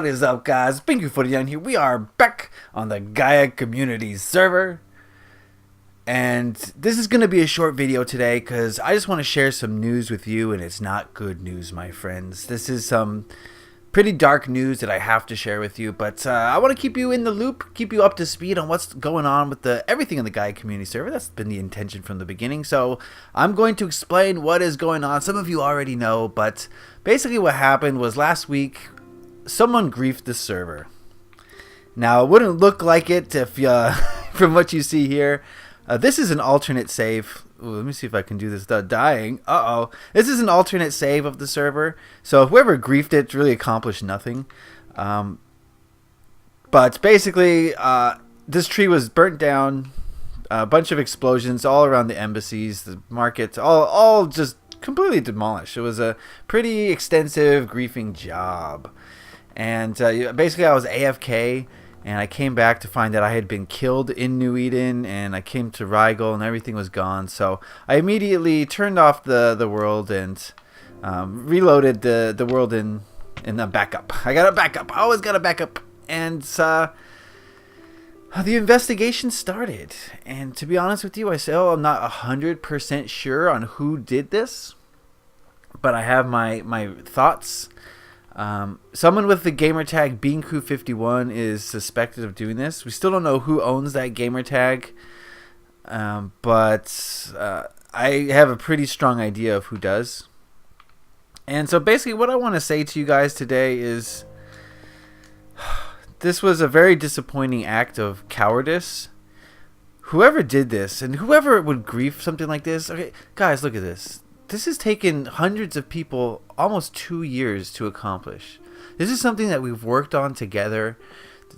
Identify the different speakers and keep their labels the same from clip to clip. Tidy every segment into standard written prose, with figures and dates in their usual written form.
Speaker 1: What is up, guys? Beancrew49 here. We are back on the Gaia community server. And this is going to be a short video today because I just want to share some news with you, and it's not good news, my friends. This is some pretty dark news that I have to share with you, but I want to keep you in the loop, keep you up to speed on what's going on with everything in the Gaia community server. That's been the intention from the beginning. So I'm going to explain what is going on. Some of you already know, but basically what happened was last week someone griefed the server. Now, it wouldn't look like it if from what you see here. This is an alternate save. Ooh, let me see if I can do this without dying. Uh-oh. This is an alternate save of the server. So whoever griefed it really accomplished nothing. But basically, this tree was burnt down. A bunch of explosions all around the embassies, the markets, all just completely demolished. It was a pretty extensive griefing job. And basically, I was AFK. And I came back to find that I had been killed in New Eden, and I came to Rigel, and everything was gone. So I immediately turned off the world and reloaded the world in a backup. I got a backup. I always got a backup. And the investigation started. And to be honest with you, I said, I'm not 100% sure on who did this, but I have my thoughts. Someone with the gamertag Beancrew51 is suspected of doing this. We still don't know who owns that gamertag, but I have a pretty strong idea of who does. And so basically what I want to say to you guys today is this was a very disappointing act of cowardice. Whoever did this, and whoever would grief something like this, okay, guys, look at this. This has taken hundreds of people almost 2 years to accomplish. This is something that we've worked on together,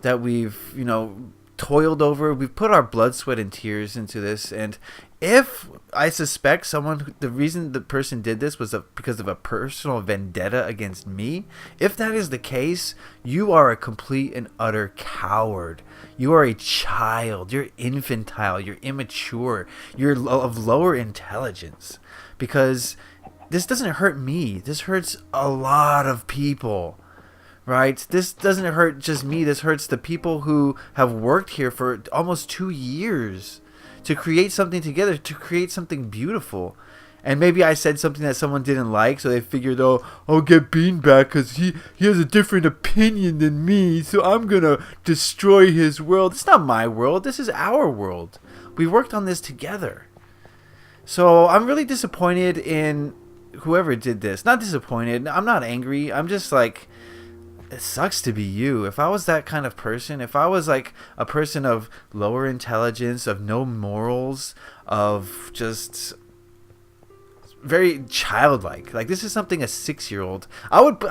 Speaker 1: that we've, toiled over. We've put our blood, sweat, and tears into this. And if I suspect the reason the person did this was because of a personal vendetta against me, if that is the case, you are a complete and utter coward. You are a child. You're infantile. You're immature. You're of lower intelligence. Because this doesn't hurt me. This hurts a lot of people, right? This doesn't hurt just me. This hurts the people who have worked here for almost 2 years to create something together, to create something beautiful. And maybe I said something that someone didn't like, so they figured, I'll get Bean back because he has a different opinion than me, so I'm going to destroy his world. It's not my world. This is our world. We worked on this together. So I'm really disappointed in whoever did this. Not disappointed. I'm not angry. I'm just like, it sucks to be you. If I was that kind of person, if I was like a person of lower intelligence, of no morals, of just very childlike, like this is something a 6-year-old, I would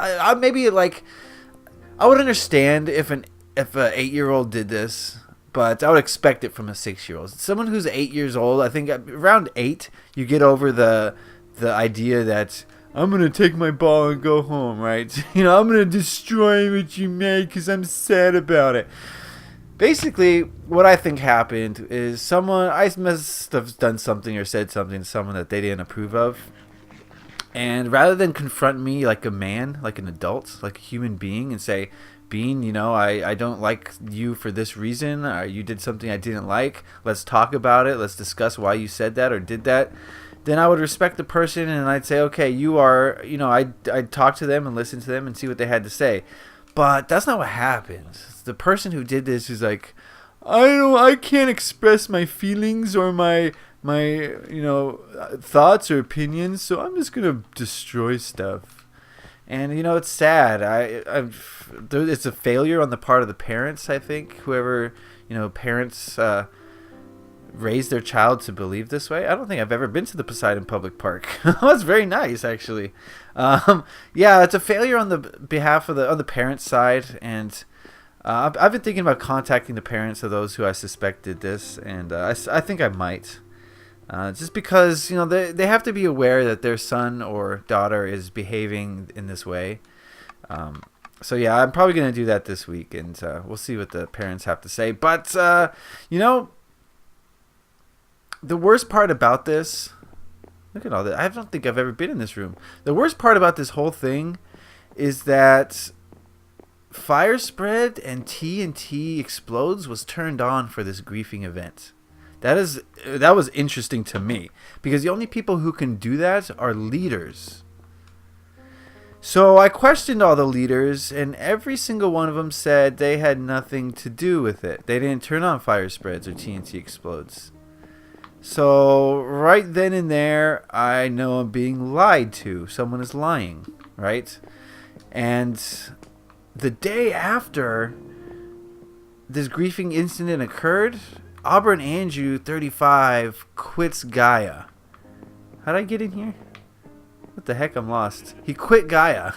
Speaker 1: understand if an 8-year-old did this. But I would expect it from a 6-year-old. Someone who's 8 years old, I think around 8, you get over the idea that I'm going to take my ball and go home, right? I'm going to destroy what you made because I'm sad about it. Basically, what I think happened is I must have done something or said something to someone that they didn't approve of. And rather than confront me like a man, like an adult, like a human being, and say, Bean, I don't like you for this reason, or you did something I didn't like, let's talk about it, let's discuss why you said that or did that, then I would respect the person and I'd say, okay, you are, I'd talk to them and listen to them and see what they had to say. But that's not what happens. The person who did this is like, I can't express my feelings or my thoughts or opinions, so I'm just going to destroy stuff. And it's sad. It's a failure on the part of the parents. I think whoever parents raise their child to believe this way. I don't think I've ever been to the Poseidon Public Park. That's very nice, actually. Yeah, it's a failure on the behalf of the parents' side, and I've been thinking about contacting the parents of those who I suspect did this, and I think I might. Just because they have to be aware that their son or daughter is behaving in this way. So yeah, I'm probably gonna do that this week, and we'll see what the parents have to say. But the worst part about this, look at all that. I don't think I've ever been in this room. The worst part about this whole thing is that fire spread and TNT explodes was turned on for this griefing event. That was interesting to me, because the only people who can do that are leaders. So I questioned all the leaders, and every single one of them said they had nothing to do with it. They didn't turn on fire spreads or TNT explodes. So right then and there, I know I'm being lied to. Someone is lying, right? And the day after this griefing incident occurred, Auburn Andrew, 35, quits Gaia. How'd I get in here? What the heck? I'm lost. He quit Gaia.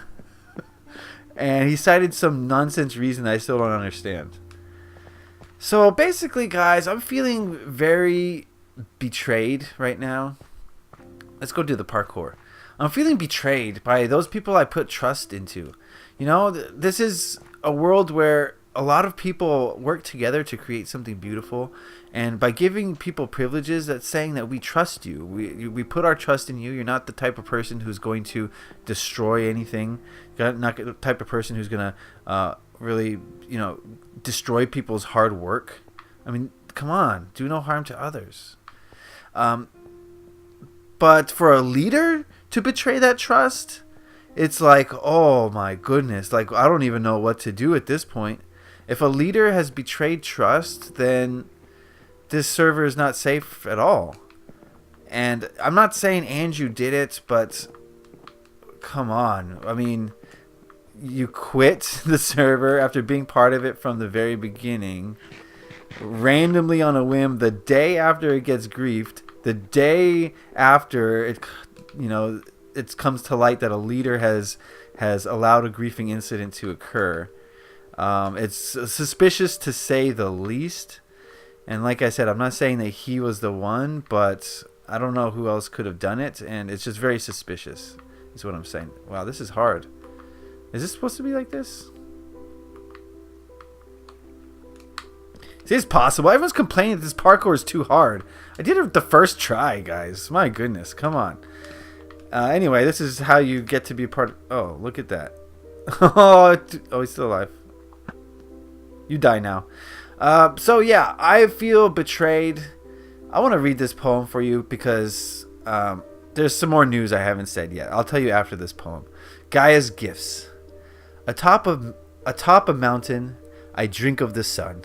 Speaker 1: And he cited some nonsense reason I still don't understand. So basically, guys, I'm feeling very betrayed right now. Let's go do the parkour. I'm feeling betrayed by those people I put trust into. You know, this is a world where a lot of people work together to create something beautiful, and by giving people privileges, that's saying that we trust you. We put our trust in you. You're not the type of person who's going to destroy anything. You're not the type of person who's going to really, destroy people's hard work. I mean, come on, do no harm to others. But for a leader to betray that trust, it's like, oh my goodness, like I don't even know what to do at this point. If a leader has betrayed trust, then this server is not safe at all. And I'm not saying Andrew did it, but come on. I mean, you quit the server after being part of it from the very beginning, randomly on a whim, the day after it gets griefed, the day after it, it comes to light that a leader has allowed a griefing incident to occur. It's suspicious to say the least. And like I said, I'm not saying that he was the one, but I don't know who else could have done it. And it's just very suspicious is what I'm saying. Wow, this is hard. Is this supposed to be like this? See, it's possible. Everyone's complaining that this parkour is too hard. I did it the first try, guys. My goodness, come on. Anyway, this is how you get to be a part of... Oh, look at that. Oh, he's still alive. You die now. So yeah, I feel betrayed. I want to read this poem for you because there's some more news I haven't said yet. I'll tell you after this poem. Gaia's gifts. Atop a mountain, I drink of the sun.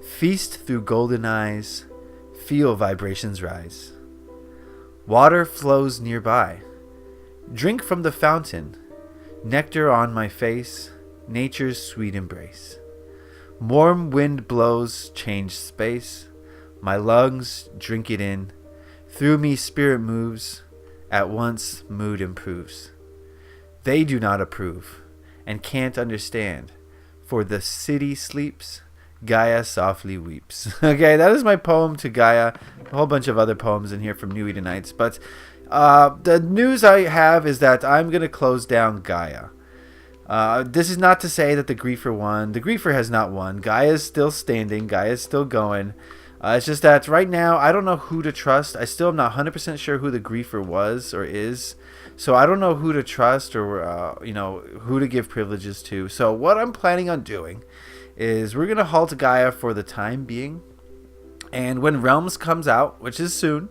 Speaker 1: Feast through golden eyes. Feel vibrations rise. Water flows nearby. Drink from the fountain. Nectar on my face. Nature's sweet embrace. Warm wind blows, change space. My lungs drink it in. Through me spirit moves. At once mood improves. They do not approve and can't understand. For the city sleeps. Gaia softly weeps. Okay, that is my poem to Gaia. A whole bunch of other poems in here from New Edenites. But the news I have is that I'm going to close down Gaia. This is not to say that the griefer won. The griefer has not won. Gaia is still standing. Gaia is still going. It's just that right now I don't know who to trust. I still am not 100% sure who the griefer was or is. So I don't know who to trust or who to give privileges to. So what I'm planning on doing is we're going to halt Gaia for the time being. And when Realms comes out, which is soon,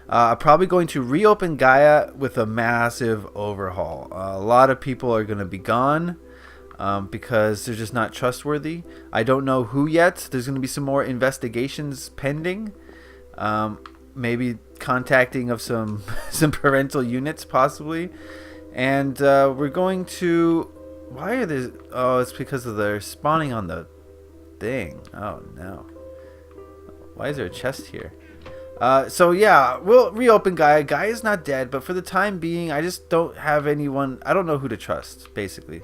Speaker 1: I'm probably going to reopen Gaia with a massive overhaul. A lot of people are going to be gone because they're just not trustworthy. I don't know who yet. There's going to be some more investigations pending. Maybe contacting of some parental units possibly. And we're going to... Why are there... Oh, it's because of they're spawning on the thing. Oh, no. Why is there a chest here? So, yeah, we'll reopen Gaia. Gaia's not dead, but for the time being, I just don't have anyone... I don't know who to trust, basically.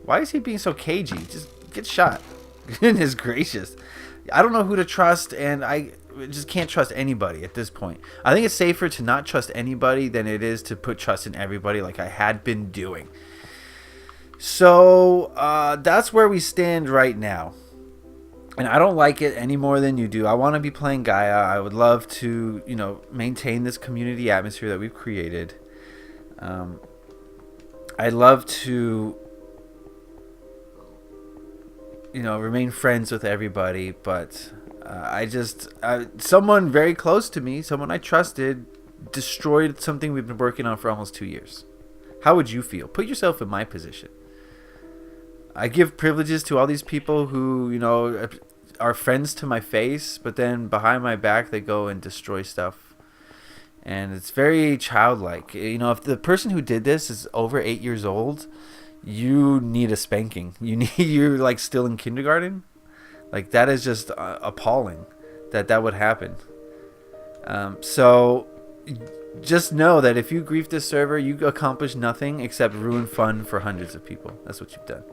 Speaker 1: Why is he being so cagey? Just get shot. Goodness gracious. I don't know who to trust, and I just can't trust anybody at this point. I think it's safer to not trust anybody than it is to put trust in everybody like I had been doing. So that's where we stand right now. And I don't like it any more than you do. I want to be playing Gaia. I would love to, maintain this community atmosphere that we've created. I'd love to remain friends with everybody, but someone very close to me, someone I trusted, destroyed something we've been working on for almost 2 years. How would you feel? Put yourself in my position. I give privileges to all these people who, are friends to my face, but then behind my back they go and destroy stuff. And it's very childlike. If the person who did this is over 8 years old, you need a spanking. You're like still in kindergarten. Like, that is just appalling that would happen. So just know that if you grief this server, you accomplish nothing except ruin fun for hundreds of people. That's what you've done.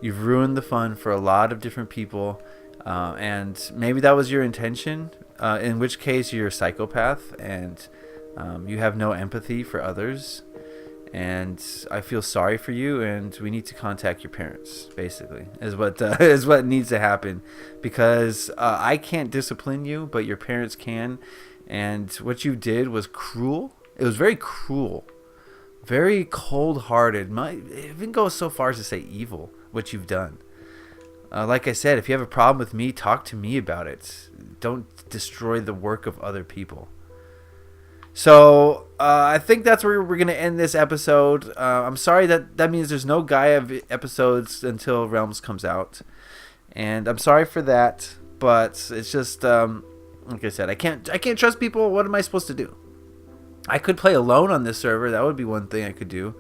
Speaker 1: You've ruined the fun for a lot of different people, and maybe that was your intention, in which case you're a psychopath, and you have no empathy for others, and I feel sorry for you, and we need to contact your parents, basically, is what needs to happen, because I can't discipline you, but your parents can, and what you did was cruel. It was very cruel, very cold-hearted. Might even go so far as to say evil, what you've done. Like I said, if you have a problem with me, talk to me about it. Don't destroy the work of other people. So I think that's where we're going to end this episode. I'm sorry that means there's no Gaia episodes until Realms comes out. And I'm sorry for that, but it's just, like I said, I can't trust people. What am I supposed to do? I could play alone on this server. That would be one thing I could do.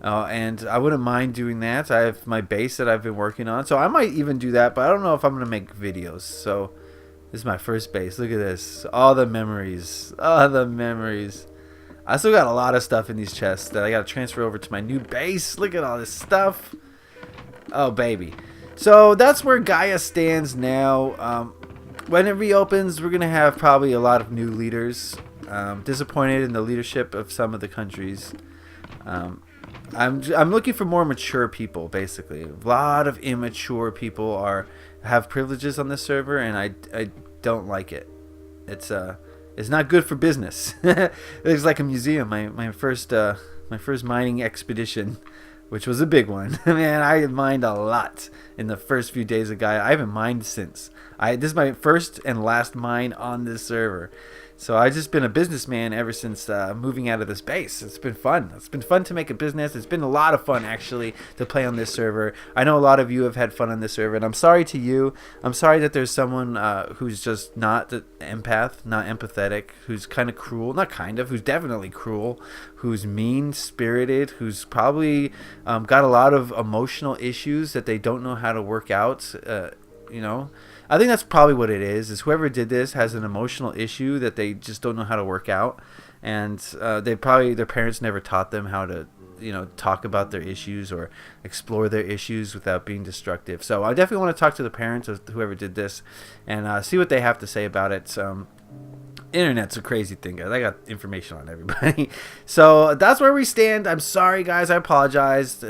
Speaker 1: And I wouldn't mind doing that. I have my base that I've been working on. So I might even do that, but I don't know if I'm going to make videos. So this is my first base. Look at this. All the memories. All the memories. I still got a lot of stuff in these chests that I got to transfer over to my new base. Look at all this stuff. Oh, baby. So that's where Gaia stands now. When it reopens, we're going to have probably a lot of new leaders. Disappointed in the leadership of some of the countries. I'm looking for more mature people, basically. A lot of immature people have privileges on this server, and I don't like it. It's not good for business. It's like a museum. My first mining expedition, which was a big one. Man, I mined a lot in the first few days of Gaia. I haven't mined since. This is my first and last mine on this server. So I've just been a businessman ever since moving out of this base. It's been fun. It's been fun to make a business. It's been a lot of fun, actually, to play on this server. I know a lot of you have had fun on this server, and I'm sorry to you. I'm sorry that there's someone who's just not an empath, not empathetic, who's kind of cruel. Not kind of, who's definitely cruel, who's mean-spirited, who's probably got a lot of emotional issues that they don't know how to work out, I think that's probably what it is whoever did this has an emotional issue that they just don't know how to work out. And their parents never taught them how to, talk about their issues or explore their issues without being destructive. So I definitely want to talk to the parents of whoever did this and see what they have to say about it. Internet's a crazy thing, guys. I got information on everybody. So that's where we stand. I'm sorry, guys. I apologize.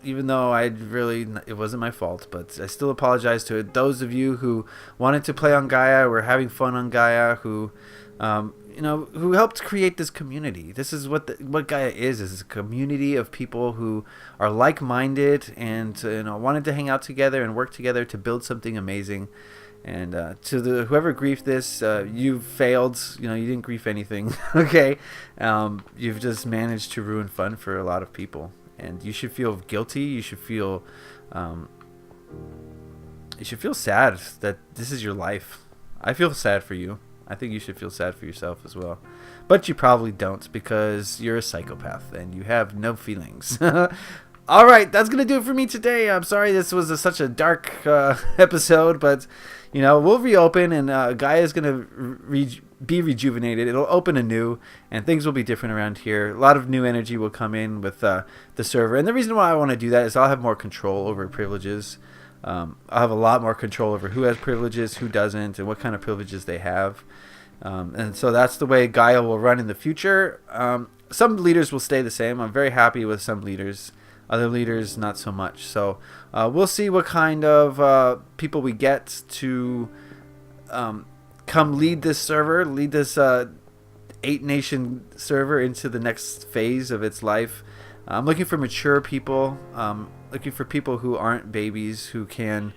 Speaker 1: Even though it wasn't my fault, but I still apologize to those of you who wanted to play on Gaia, were having fun on Gaia, who helped create this community. This is what Gaia is a community of people who are like-minded and wanted to hang out together and work together to build something amazing. And to whoever griefed this, you failed. You didn't grief anything. Okay, you've just managed to ruin fun for a lot of people. And you should feel guilty. You should feel sad that this is your life. I feel sad for you. I think you should feel sad for yourself as well. But you probably don't, because you're a psychopath and you have no feelings. All right, that's going to do it for me today. I'm sorry this was such a dark episode, but we'll reopen, and Gaia is going to be rejuvenated. It'll open anew, and things will be different around here. A lot of new energy will come in with the server, and the reason why I want to do that is I'll have more control over privileges. I'll have a lot more control over who has privileges, who doesn't, and what kind of privileges they have. And so that's the way Gaia will run in the future. Some leaders will stay the same. I'm very happy with some leaders. Other leaders, not so much. So we'll see what kind of people we get to come lead this server, lead this 8-nation server into the next phase of its life. I'm looking for mature people. looking for people who aren't babies, who can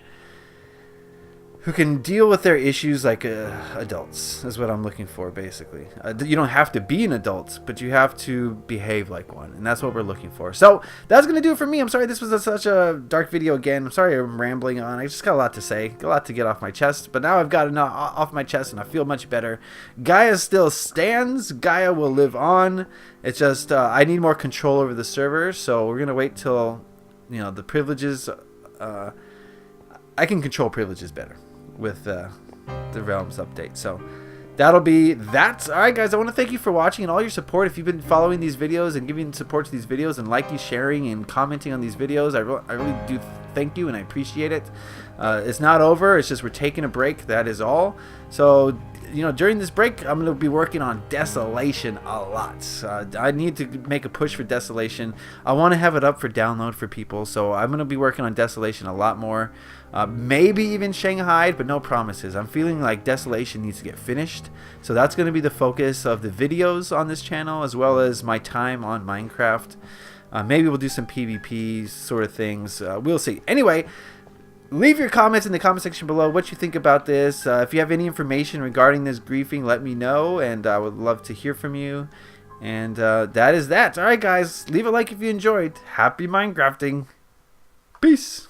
Speaker 1: deal with their issues like adults, is what I'm looking for, basically. You don't have to be an adult, but you have to behave like one, and that's what we're looking for. So that's going to do it for me. I'm sorry this was such a dark video again. I'm sorry I'm rambling on. I just got a lot to say, a lot to get off my chest, but now I've got enough off my chest, and I feel much better. Gaia still stands. Gaia will live on. It's just I need more control over the server, so we're going to wait till, you know, the privileges. I can control privileges better with the Realms update. So that'll be that. Alright guys, I want to thank you for watching and all your support. If you've been following these videos and giving support to these videos and liking, sharing, and commenting on these videos, I really do thank you and I appreciate it. It's not over, it's just we're taking a break, that is all. So, you know, during this break I'm going to be working on Desolation a lot. I need to make a push for Desolation. I want to have it up for download for people, so I'm going to be working on Desolation a lot more. Maybe even Shanghai, but no promises. I'm feeling like Desolation needs to get finished, so that's going to be the focus of the videos on this channel, as well as my time on Minecraft. Maybe we'll do some PvP sort of things. We'll see. Anyway, leave your comments in the comment section below what you think about this. If you have any information regarding this griefing, let me know, and I would love to hear from you. And that is that. Alright guys, leave a like if you enjoyed. Happy Minecrafting. Peace.